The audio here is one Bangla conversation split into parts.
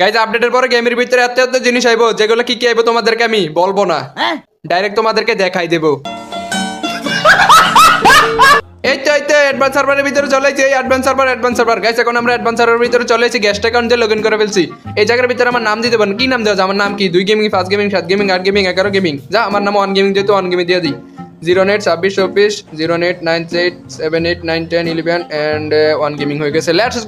গাইজ আপডেটের পরে গেমের ভিতরে এত এত জিনিস আইবো যেগুলো কি কি আইবো তোমাদেরকে আমি বলবো না, ডাইরেক্ট তোমাদেরকে দেখাই দেবো। এই তো অ্যাডভান্স সার্ভারের ভিতরে চলে এসেছি। এই অ্যাডভান্স সার্ভার গাইস, এখন আমরা অ্যাডভান্স সার্ভারের ভিতরে চলে এসেছি। গেস্ট অ্যাকাউন্ট দিয়ে লগইন করে ফেলছি। এই জায়গার ভিতরে আমার নাম দিয়ে দেবেন। কি নাম দেওয়া যায়? আমার নাম কি? 2 gaming, 5 gaming, 7 gaming, 8 gaming, 11 gaming. যা আমার নাম 1 গেমিং, যেহেতু 1 গেমিং দিয়ে দিই। 09 26 24 08 98 78 9 10 11 এন্ড 1 গেমিং হয়ে গেছে। লেটস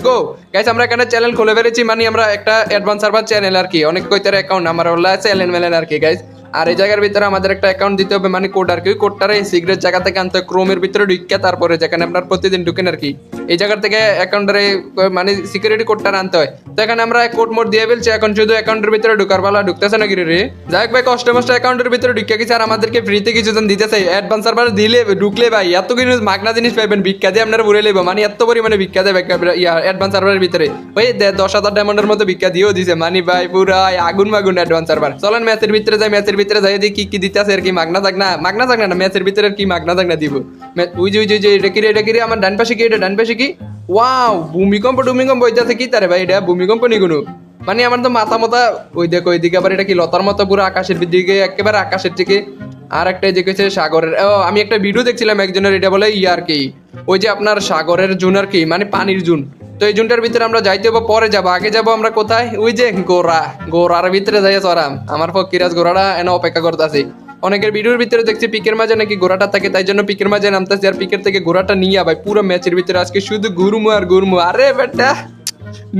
গো গাইস, আমরা এখানে চ্যানেল খুলে ফেলেছি। মানে আমরা একটা অ্যাডভান্স সার্ভার চ্যানেল আর কি, অনেক কয়টার অ্যাকাউন্ট আমার হলো চ্যানেল মেলেন আর কি গাইস। আর এই জায়গার ভিতরে আমাদের একটা অ্যাকাউন্ট দিতে হবে, মানে কোড আর কি। কোডটারে সিক্রেট জায়গা থেকে আনতে ক্রোমের ভিতরে ঢুকে, তারপরে যেখানে আপনার প্রতিদিন ঢুকেন আর কি, এই জায়গা থেকে অ্যাকাউন্টারে মানে সিকিউরিটি কোডটা আনতে হয়। তো এখানে আমরা কোড মোড দিয়ে ফেলছি। এখন শুধু অ্যাকাউন্টের ভিতরে ঢুকার বেলা ঢুকতেছে নাকি রে? যাই হোক ভাই, কস্টমার অ্যাকাউন্টের ভিতরে ঢুকে গেছে আর আমাদেরকে ফ্রিতে কিছুজন দিতেছে। অ্যাডভান্স সার্ভার দিলে ঢুকলে ভাই এত কিছু মাগনা জিনিস পাইবেন, ভিক্ষা দিয়ে আপনারা ঘুরে নেবো। মানে এত পরিমাণে ভিক্ষা দেয় অ্যাডভান্স সার্ভারের ভিতরে। ওই 10,000 ডায়মন্ডের মতো ভিক্ষা দিয়েও দিছে। মানে ভাই পুরা আগুন মাগুন অ্যাডভান্স সার্ভার। চলেন ম্যাচের ভিতরে যাই দেখি কি দিতেছে আর কি। মাগনা থাক না ম্যাচের ভিতরে কি মাগনা থাক না দিব। ওই যে এটা কি রে? আমার ডান পাশে কি? ওয়াও, ভূমিকম্প হইতাছে কি তারে ভাই? এটা ভূমিকম্প নি কোনো? মানে আমার তো মাথা ওই দেখো ওইদিকে আবার এটা কি লতার মতো পুরো আকাশের দিকে, একেবারে আকাশের থেকে। আর একটা যে কইছে সাগরের। আমি একটা ভিডিও দেখছিলাম একজনের, এটা বলে আর কি ওই যে আপনার সাগরের জুন আর কি, মানে পানির জুন। তো এই জুনটার ভিতরে আমরা যাইতে হবো, পরে যাবো। আগে যাবো আমরা কোথায়? ওই যে গোড়ার ভিতরে যাই চড়াম। আমার ফকিরাজ গোড়াটা এনে অপেক্ষা করতেছি। অনেকের ভিডিওর ভিতরে দেখছি পিকের মাঝে নাকি ঘোড়াটা থাকে, তাই জন্য পিকের মাঝে নামতেছি। আর পিকের থেকে ঘোড়াটা নিয়ে ভাই পুরো ম্যাচের ভিতরে আজকে শুধু ঘুরমু আর ঘুরমু। আরে বেটা,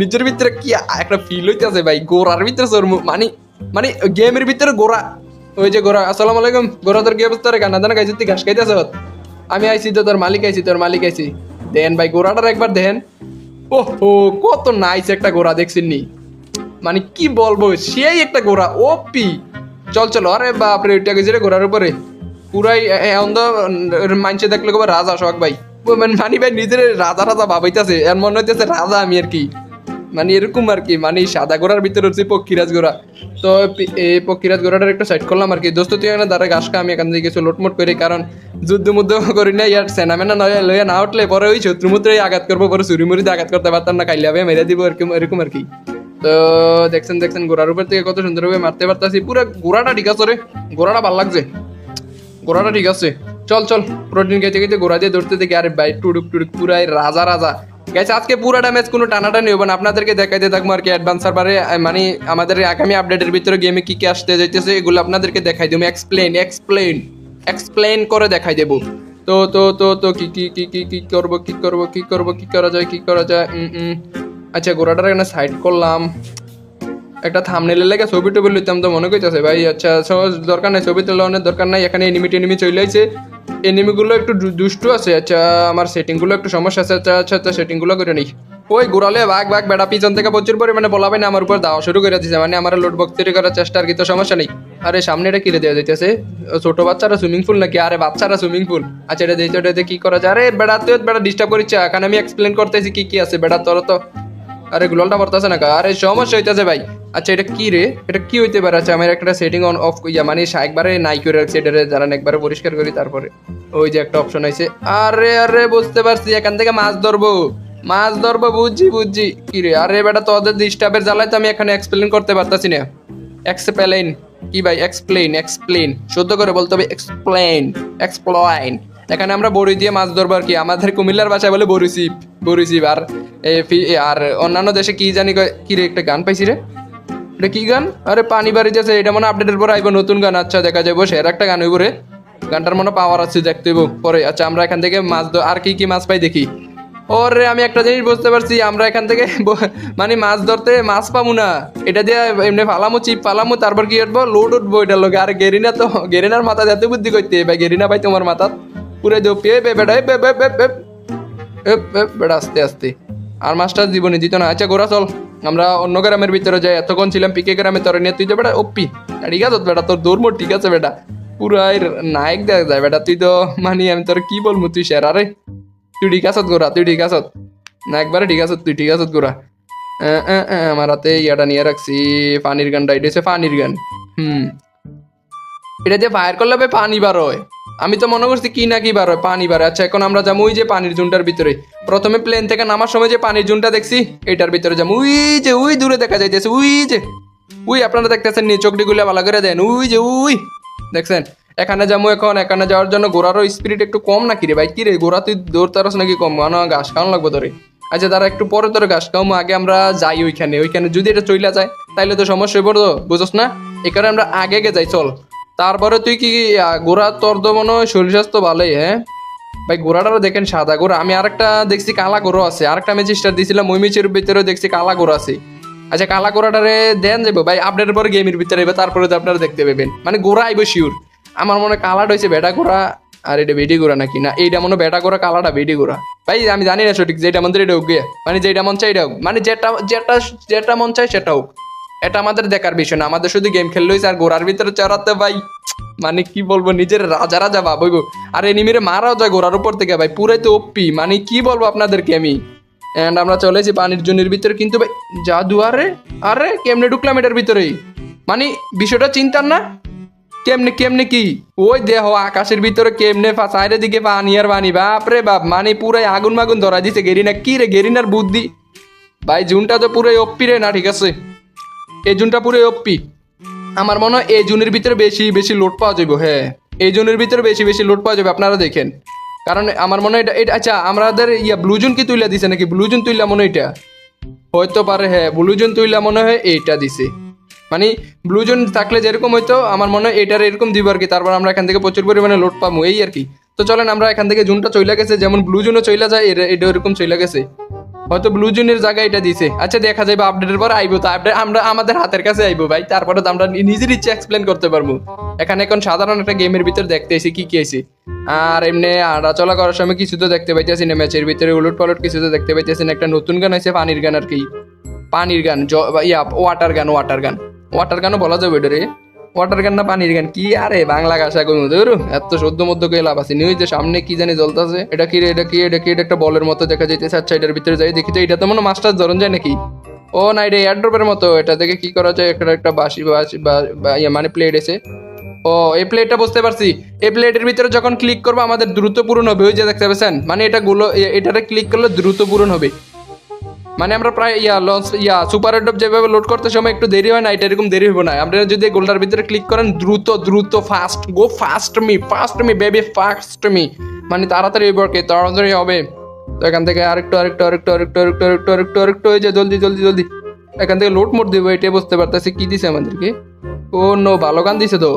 নিজের ভিতরে কি একটা ফিল হইতেছে ভাই, গোড়ার ভিতরে চড়মু। মানে গেমের ভিতরে গোড়া। ওই যে গোড়া, আসসালামু আলাইকুম। গোড়া তোর কি অবস্থা রে? গানা দানা খাইছিস? তুই ঘাস খাইতেছ? আমি আইছি তো, তোর মালিক আইছি। দেন ভাই গোড়াটার একবার দেন। ওহো, কত নাইস একটা গোড়া দেখছেন নি? মানে কি বলবো, সেই একটা গোড়া ওপি। চল। আরে বাপরে, ওইটা গেছে রে ঘোড়ার উপরে। পুরাই মানছে দেখলে কবে রাজা শখ ভাই। মানে ভাই নিজের রাজা ভাবাইতেছে, এর মনে হইতেছে রাজা আমি আর কি। মানে এরকম আর কি, মানে সাদা ঘোড়ার ভিতরে হচ্ছে পক্ষীরাজ ঘোড়া। তো এই পক্ষীরাজ ঘোড়াটার একটা সাইড করলাম আর কি। দোস্ত তুই এখানে দাঁড়া, ঘাস খা, আমি এখান থেকে কিছু লোটমোট করি, কারণ যুদ্ধ করি না। ইয়ার সেনামেনা লইয়া না উঠলে পরে ওই শত্রুমুত্রে আঘাত করবো, পরে চুরিমুরিতে আঘাত করতে পারতাম না, খাইলে হবে মেরে দিব এরকম আর কি। তো দেখছেন ঘোড়ার উপর থেকে কত সুন্দরভাবে মারতে পারতাছি। পুরো ঘোড়াটা ঠিক আছে রে, ঘোড়াটা ভালো লাগছে, ঘোড়াটা ঠিক আছে। চল প্রোটিন খেতে ঘোড়া দিয়ে ধরতে দেখি। আরে ভাই টুডুক পুরাই রাজা গেছে। আজকে পুরাটা ম্যাচ কোনো টানাটানি হবে না, আপনাদেরকে দেখাইতে থাকবো আর কি। অ্যাডভান্স সার্ভারে মানে আমাদের আগামী আপডেটের ভিতরে গেমে কি আসতে যাইতেছে এগুলো আপনাদেরকে দেখাই দেবো। এক্সপ্লেন করে দেখাই দেবো। তো কি করা যায়। আচ্ছা, ঘোড়াটার এখানে সাইড করলাম। একটা থাম্বনেলের লেগে ছবি টবি লইতাম তো মনে করতেছে ভাই। আচ্ছা দরকার নাই, ছবি তোলানোর দরকার নাই। এখানে এনিমি চলে আসছে। এনিমিগুলো একটু দুষ্টু আছে। আচ্ছা, আমার সেটিংগুলো একটু সমস্যা আছে। আচ্ছা সেটিংগুলো করে নিই। ওই ঘোরালে ভাগ বেড়া পিছন থেকে প্রচুর পরিমাণে বলা পাই না আমার উপর দেওয়া শুরু করে দিচ্ছে। মানে আমার লোড বক্স তৈরি করার চেষ্টা আর কি, তো সমস্যা নেই। আরে সামনে এটা কিনে দেওয়া যাইতেছে, ছোট বাচ্চারা সুইমিং পুল নাকি? আরে বাচ্চারা সুইমিং পুল। আচ্ছা এটা দিয়েছে, ওটাতে কি করা যায়? আরে বেড়া তুই বেড়া ডিস্টার্ব করিস। এখানে আমি এক্সপ্লেন করতেছি কি আছে বেড়া, তোর তো আরে গুলালটা পড়তেছে না। আরে সমস্যা হইতেছে ভাই। আচ্ছা এটা কি রে? এটা কি হইতে পারে? আচ্ছা আমার একটা সেটিং অন অফ মানে একবারে নাই করে রাখছি এটারে, জানান একবারে পরিষ্কার করি, তারপরে ওই যে একটা অপশন আছে। আরে বুঝতে পারছি, এখান থেকে মাছ ধরবো, বুঝছি কি রে? আরে বেটা তোদের ডিস্টার্বের জ্বালায় তো আমি এখানে এক্সপ্লেন করতে পারতাছি না। এক্সপ্লেইন কি ভাই? এক্সপ্লেইন শুদ্ধ করে বলতে হবে। এক্সপ্লেইন। এখানে আমরা বড়ি দিয়ে মাছ ধরবো আর কি। আমাদের কুমিল্লার ভাষায় বলে বড়িসিপ। আর অন্যান্য দেশে কি জানি কি রে? একটা গান পাইছি রে, এটা কি গান? আরে পানি বাড়ি যাচ্ছে, এটা মনে আপডেটের পর আইবো নতুন গান। আচ্ছা দেখা যাবো, সের একটা গান হইব রে, গানটার মনে পাওয়ার আছে, দেখতে হইব পরে। আচ্ছা আমরা এখান থেকে মাছ আর কি মাছ পাই দেখি। ওরে আমি একটা জিনিস বুঝতে পারছি, আমরা এখান থেকে মানে মাছ ধরতে মাছ পাবো না, এটা দিয়ে এমনি চিপ ফালামু, তারপর কি উঠবো? লোড উঠবো এটার লোক। আর গেরিনার মাথা এত বুদ্ধি করতে ভাই, গেরিনা ভাই তোমার মাথা পুরে দো পে বেটা বেটা আস্তে। আর মাছটা জীবনে দিত না। আচ্ছা গোরা চল, আমরা অন্য গ্রামের ভিতরে যাই। এতক্ষণ ছিলাম পিকে গ্রামে, তোর নিয়ে তুই তো বেটা ওপি। ঠিক আছে বেটা, তোর দৌড় ঠিক আছে বেটা, পুরাই নায়ক দেখা যায় বেটা। তুই তো মানে আমি তোর কি বলবো, তুই শের। আরে তুই ঠিক আছত গোরা, তুই ঠিক আছত না? একবারে ঠিক আছত, তুই ঠিক আছত গোরা। আমার হাতে ইয়াটা নিয়ে রাখছি, পানির গানটা। এটা হচ্ছে পানির গান। এটা দিয়ে ফায়ার করলে পানি বার হয়। আমি তো মনে করছি কি না কি বার হয়, পানি বার হয়। আচ্ছা এখন আমরা যাবো ওই যে পানির জুনটার ভিতরে। প্রথমে প্লেন থেকে নামার সময় যে পানির জুনটা দেখছি এটার ভিতরে যাবো। ওই যে ওই দূরে দেখা যাইতেছে, ওই যে ওই আপনারা দেখতেছেন নি, চোখটি গুলা ভালো করে দেন, ওই যে ওই দেখছেন। এখানে যাবো এখন, এখানে যাওয়ার জন্য ঘোড়ারও স্পিরিট একটু কম নাকি রে ভাই? কি রে ঘোড়া তুই দৌড় তারস নাকি কম? মানে ঘাস খাওয়ানো লাগবো ধরে। আচ্ছা তারা একটু পরে তোর ঘাস খাওয়াবো, আগে আমরা যাই ওইখানে। ওইখানে যদি এটা চইলা যায় তাইলে তো সমস্যা হয়ে পড়তো, বুঝছ না? এখানে আমরা আগে যাই চল। তারপরে তুই কি ঘোড়া তোর তো মনে হয় শরীর স্বাস্থ্য ভালোই, হ্যাঁ ভাই? ঘোড়াটারও দেখেন সাদা ঘোড়া, আমি আরেকটা দেখছি কালা ঘোড়া আছে, আরেকটা ম্যাচ স্টার দিয়েছিলাম ওই ম্যাচের ভিতরে দেখছি কালা ঘোড়া আছে। আচ্ছা কালা ঘোড়াটারে দেন যাবো ভাই, আপডেটের পরে গেমের ভিতরে এবার তারপরে তো আপনারা দেখতে পাবেন। মানে ঘোড়া আইব শিওর। আমার মনে হয় কালাটা হয়েছে বেটা ঘোড়া, আর এটা বেডি ঘোড়া নাকি না, এইটা মনে হয় বেটা ঘোড়া, কালাটা বেডি ঘোড়া। ভাই আমি জানি না সঠিক, যেটা মন চাই এটা হোক গিয়ে, মানে যেটা মন চাই এটা হোক, মানে যেটা যেটা যেটা মন চাই সেটা হোক। এটা আমাদের দেখার বিষয় না, আমাদের শুধু গেম খেললে হয়েছে। আর ঘোড়ার ভিতরে চড়াতে ভাই মানে কি বলবো, নিজের রাজা রাজা ভাবইব। আর এনিমিরে মারাও যায় ঘোড়ার উপর থেকে ভাই, পুরাই তো ওপি। মানে কি বলবো আপনাদেরকে আমি। এন্ড আমরা চলেছি পানির জনের ভিতরে, কিন্তু ভাই জাদু, আরে আরে কেমনে ঢুকলাম এটার ভিতরেই? মানে বিষয়টা চিন্তার না? কেমনে কেমনে কি ওই দেহ আকাশের ভিতরে কেমনে চাইরের দিকে পানি আর পানি, বাপরে বাপ। মানে পুরাই আগুন মাগুন ধরা দিছে গেরিনা। কি রে গেরিনার বুদ্ধি ভাই, জুনটা তো পুরোই ওপ্পি রে না, ঠিক আছে এই জুনটা পুরোই ওপ্পি। আমার মনে হয় এই জুনের ভিতরে বেশি বেশি লোড পাওয়া যাবে। হ্যাঁ এই জুনের ভিতরে বেশি বেশি লোড পাওয়া যাবে, আপনারা দেখেন। কারণ আমার মনে হয় এটা আচ্ছা আমাদের ব্লু জুন কি তুইলা দিছে নাকি? ব্লু জুন তুইলা মনে হয় এটা হয়তো পারে, হ্যাঁ ব্লু জুন তুইলা মনে হয় এইটা দিছে। মানে ব্লু জোন থাকলে যেরকম হইতো আমার মনে হয় এটার এরকম দিব আর কি। তারপর আমরা এখান থেকে প্রচুর পরিমাণে লোড পাবো এই আর কি। তো চলেন আমরা এখান থেকে জুনটা চইলা গেছে, যেমন ব্লু জোনও চইলা যায়, এটা এরকম চইলা গেছে। হয়তো ব্লু জোনের জায়গায় এটা দিছে। আচ্ছা দেখা যাবে আপডেটের পর আইবো, তো আপডেট আমরা আমাদের হাতের কাছে আইবো ভাই, তারপরে তো আমরা নিজের ইচ্ছে এক্সপ্লেন করতে পারবো। এখানে এখন সাধারণ একটা গেমের ভিতর দেখতে এসে কি কি আছে। আর এমনি আড়া চলা করার সময় কিছু তো দেখতে পাইতেছি না, ম্যাচের ভিতরে উলট পালট কিছু তো দেখতে পাইতেছি না। একটা নতুন গান আছে পানির গান আর কি, পানির গান, ওয়াটার গান, ওয়াটার গান, ওয়াটার গানও বলা যাবে এটা রে। ওয়াটার গান না পানির গান কি আরে বাংলা ভাষা কই মধুর, এত সদ্য মধ্য কে লাভ আছে নিউজ যে সামনে কি জানি জ্বলতাছে। এটা কি রে, এটা কি, এটা কি, এটা একটা বলের মতো দেখা যাইতেছে। আচ্ছা এটার ভিতরে যাই দেখি তো, এটা তো মনে মাস্টার ধরন যায় নাকি? ও না এটা এয়ারড্রপের মতো। এটা দেখে কি করা যায়, একটা একটা বাঁশি মানে প্লেট এসে। ও এই প্লেটটা বুঝতে পারছি, এই প্লেটের ভিতরে যখন ক্লিক করবো আমাদের দ্রুত পূরণ হবে, ওই যে দেখতে পাচ্ছেন। মানে এটা গুলো এটাতে ক্লিক করলে দ্রুত পূরণ হবে। মানে আমরা প্রায় সুপার এডপ যেভাবে লোড করতে সময় একটু দেরি হয় না, এটা এরকম দেরি হবে না। আপনারা যদি গোলটার ভিতরে ক্লিক করেন দ্রুত দ্রুত fast go, fast me baby, fast me, মানে তাড়াতাড়ি এবারকে তাড়াতাড়ি হবে। তো এখান থেকে আরেকটু আরেকটু আরেকটু আরেকটু আরেকটু আরেকটু আরেকটু আরেকটু হয়ে যায়, জলদি জলদি জলদি এখান থেকে লোড মোড দেবো। এটাই বুঝতে পারতেছি কি দিছে আমাদেরকে। ও নো ভালো গান দিছে তো।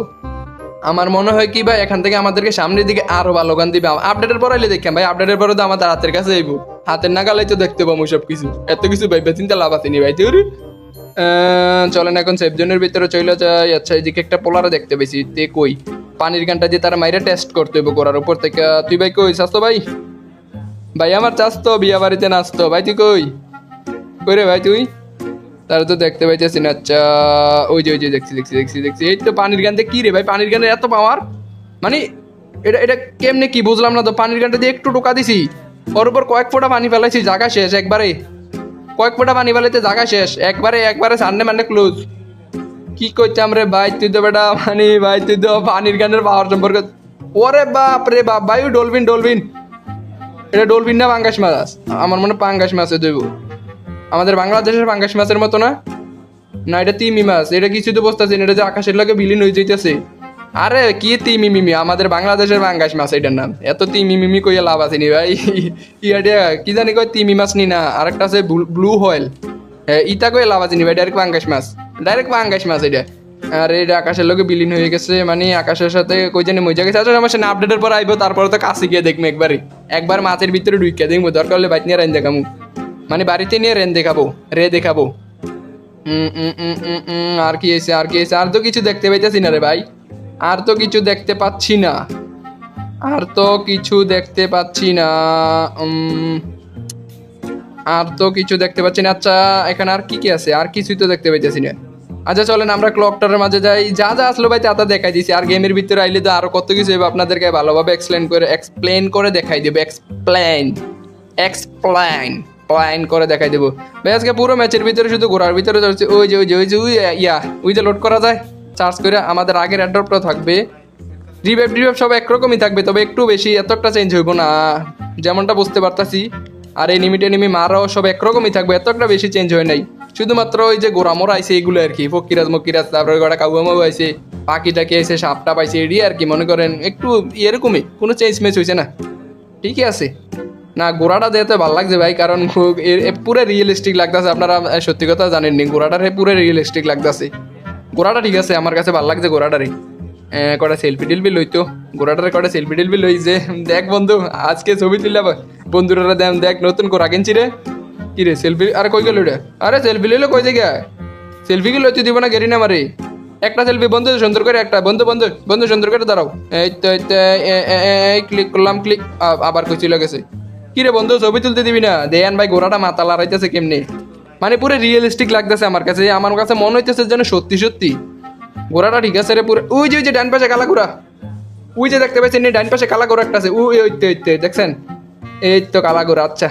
আমার মনে হয় কি ভাই এখান থেকে আমাদেরকে সামনের দিকে আরো ভালো গান দিবে। আপডেটের পর আইলে দেখেন ভাই, আপডেটের পরে তো আমাদের হাতের কাছে আইবো, হাতের নাগালে তো দেখতে পাবো সব কিছু। এত কিছু ভাইবে চিন্তা লাভ আসেনি ভাই তোর। চলেন এখন সেফ জোনের ভিতরে চলে যাই। আচ্ছা এদিকে একটা পোলারে দেখতে পেয়েছি, তে কই পানির গানটা দিয়ে তারা মাইরে টেস্ট করতে হইব গোড়ার উপর থেকে। তুই ভাই কই চাস তো ভাই? ভাই আমার চাস তো বিয়া বাড়িতে নাচতো ভাই, তুই কই কই রে ভাই তুই? তারা তো দেখতে পাইতেছি না। আচ্ছা ওই যে দেখছি দেখছি দেখছি দেখছি এই তো পানির গানতে। কি রে ভাই পানির গানের এত পাওয়ার? মানে এটা এটা কেমনে কি বুঝলাম না তো। পানির গানটা দিয়ে একটু টোকা দিছি, ওর উপর কয়েক ফোঁটা পানি ফেলাইছি, জায়গা শেষ একবারে। কয়েক ফোঁটা পানি ফেলাইতে জায়গা শেষ একবারে, একবারে সামনে মানে ক্লোজ। কি করতাম রে ভাই তুই তো বেটা, মানে ভাই তুই তো পানির গানের পাওয়ার সম্পর্কে। ওরে বাপ রে বাপ ভাই, ডলফিন ডলফিন, এটা ডলফিন না পাঙ্গাস মাছ? আমার মনে পাঙ্গাস মাছে দেব, আমাদের বাংলাদেশের পাঙ্গাস মাছের মতো না। না এটা তিমি মাছ, এটা কিছু তো বুঝতেছি না, এটা যে আকাশের লাগে বিলীন হয়ে যাইতেছে। আরে কি তিমি মিমি, আমাদের বাংলাদেশের পাঙ্গাস মাছ এটার নাম। এত তিমি মিমি কইয়া লাভ আছে নি ভাই। ইয়াটা কি জানি কয় তিমি মাছ নি না, আরেকটা আছে ব্লু হোয়েল। হ্যাঁ ইটা কয়ে লাভ আছে নি ভাই, ডাইরেক্ট পাঙ্গাস মাছ, ডাইরেক্ট পাঙ্গাস মাছ এটা। আর এটা আকাশের লোকে বিলীন হয়ে গেছে, মানে আকাশের সাথে কই জানি মজা গেছে। আচ্ছা আমার সাথে আপডেটের পর আইবো, তারপরে তো কাছে গিয়ে দেখবো একবারই, একবার মাছের ভিতরে ঢুকিয়ে দেখবো, দরকার হলে বাইক নিয়ে রেন দেখাবো, মানে বাড়িতে নিয়ে রেন দেখাবো, রে দেখাবো। আর কি এসে আর কি এসে, আর তো কিছু দেখতে পাইতেছি না রে ভাই, আর তো কিছু দেখতে পাচ্ছি না, আর তো কিছু দেখতে পাচ্ছি না, আর তো কিছু দেখতে পাচ্ছি না। আচ্ছা এখানে আর কি কি আছে, আর কিছুই তো দেখতে পাইতেছি না। আচ্ছা চলেন আমরা ক্লকটার মাঝে যাই, যা যা আসলো ভাই তা দেখাই দিছি। আর গেমের ভিতরে আইলে তো আরো কত কিছু আপনাদেরকে ভালোভাবে এক্সপ্লেন করে দেখাই দেবো। এক্সপ্লেন প্ল্যান করে দেখাই দেবো ভাই। আজকে পুরো ম্যাচের ভিতরে শুধু ঘোরার ভিতরে চলছে। ওই যে লোড করা যায় চার্জ করে, আমাদের আগের অ্যাড্রপটা থাকবে। রিভাইভ সব একরকমই থাকবে, তবে একটু বেশি এত একটা চেঞ্জ হইব না, যেমনটা বুঝতে পারতাছি। আর এনিমি মারাও সব একরকমই থাকবে, এত একটা বেশি চেঞ্জ হয় নাই। শুধুমাত্র ওই যে গোরামোরা আইছে এগুলো আর কি, ফকিরাজ মকিরাজ, তারপরে গোটা কাউয়ামাউ আইছে, পাখি টাকি আইছে, সাপটা পাইছে, এডি আর কি মনে করেন একটু এরকমই, কোনো চেঞ্জ মেচ হয়েছে না, ঠিকই আছে। না ঘোড়াটা দেখতে ভালো লাগছে ভাই, কারণ পুরো রিয়েলিস্টিক লাগতেছে। আপনারা সত্যি কথা জানেননি, ঘোড়াটারে পুরো রিয়েলিস্টিক লাগতেছে। ঘোড়াটা ঠিক আছে, আমার কাছে ভালো লাগছে ঘোড়াটারে। কটা সেলফি টেলফি লইতো, ঘোড়াটারে কটা সেলফি টেলফি লই যে, দেখ বন্ধু আজকে ছবি তুললাম বন্ধুরা, দেখ নতুন ঘোড়া কিনছি রে। কি রে সেলফি, আরে কই গেল রে? আরে সেলফি লইলো কই জায়গায়? সেলফি কি লইতে দিব না গেরি না মারে, একটা সেলফি বন্ধু সুন্দর করে, একটা বন্ধু সুন্দর করে দাঁড়াও। এই ক্লিক করলাম, ক্লিক, আবার কই চলে গেছে। কি রে বন্ধু ছবি তুলতে দিবি না? দেয়ান ভাই ঘোড়াটা মাথা লড়াইতেছে কেমনে, মানে পুরো রিয়েলিস্টিক লাগতেছে আমার কাছে মনে হইতেছে যেন সত্যি সত্যি ঘোড়াটা ঠিক আছে রে পুরো। ওই যে ডান পাশে কালা ঘোড়া, ওই যে দেখতে পাচ্ছেন ডান পাশে কালা ঘোড়া একটা আছে, ওই দেখছেন, এই তো কালা ঘোড়া। আচ্ছা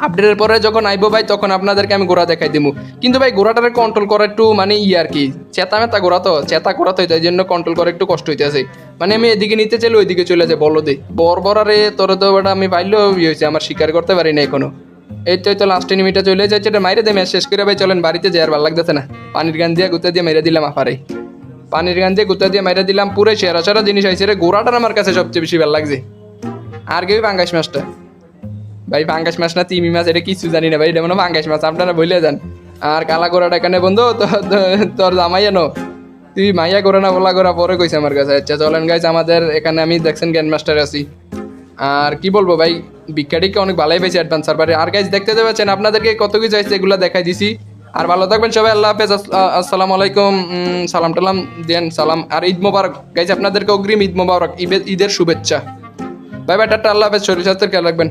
আপডেটের পরে যখন আইবো ভাই তখন আপনাদেরকে আমি ঘোড়া দেখাই দিব, কিন্তু ভাই ঘোড়াটারে কন্ট্রোল করা একটু মানে আর কি, চেতা ঘোড়া তো, এই জন্য কন্ট্রোল করা একটু কষ্ট হইতেছে। মানে আমি এদিকে নিতে চাইলে ওইদিকে চলে যায়, বলো দে বরারে তোরে তো ওটা আমি পাইলেও হয়েছে, আমার স্বীকার করতে পারি না এখনো। এই তো লাস্ট এনিমিটা চলে যাচ্ছে, এটা মাইরে দে, ম্যাচ শেষ করে ভাই চলেন বাড়িতে যাই, আর ভালো লাগতেছে না। পানির গান দিয়ে গুতা দিয়ে মেরে দিলাম আফারে, পানির গান দিয়ে গুতা দিয়ে মেরে দিলাম, পুরো সেরা জিনিস আইছে রে। ঘোড়াটার আমার কাছে সবচেয়ে বেশি ভালো লাগছে। আর কেউ পাঙ্গাস মাছটা ভাই, পাঙ্গাস মাছ না তিমি মাছ, এটা কিছু জানি না ভাই, এটা মনে পাঙ্গাস মাছ, আপনারা বলে যান। আর কালা গোড়াটা এখানে বন্ধু তোর জামাই জানো, তুই মাইয়া করে না বলা করা পরে কইছে আমার কাছে। আচ্ছা চলেন গাইজ, আমাদের এখানে আমি দেখছেন গ্র্যান্ড মাস্টার আছি। আর কি বলবো ভাই, বিজ্ঞানীকে অনেক ভালোই পেয়েছি অ্যাডভান্স সার্ভারে। আর গাইজ দেখতে পাচ্ছেন আপনাদেরকে কত কিছু আছে, এগুলো দেখাই দিছি। আর ভালো থাকবেন সবাই, আল্লাহ হাফেজ, আসসালামু আলাইকুম, সালাম টালাম দেন, সালাম। আর ঈদ মোবারক গাইজ, আপনাদেরকে অগ্রিম ঈদ মোবারক, ঈদের শুভেচ্ছা। বাই বাই, টাটা, আল্লাহ হাফেজ, শরীর স্বাস্থ্যের খেয়াল রাখবেন।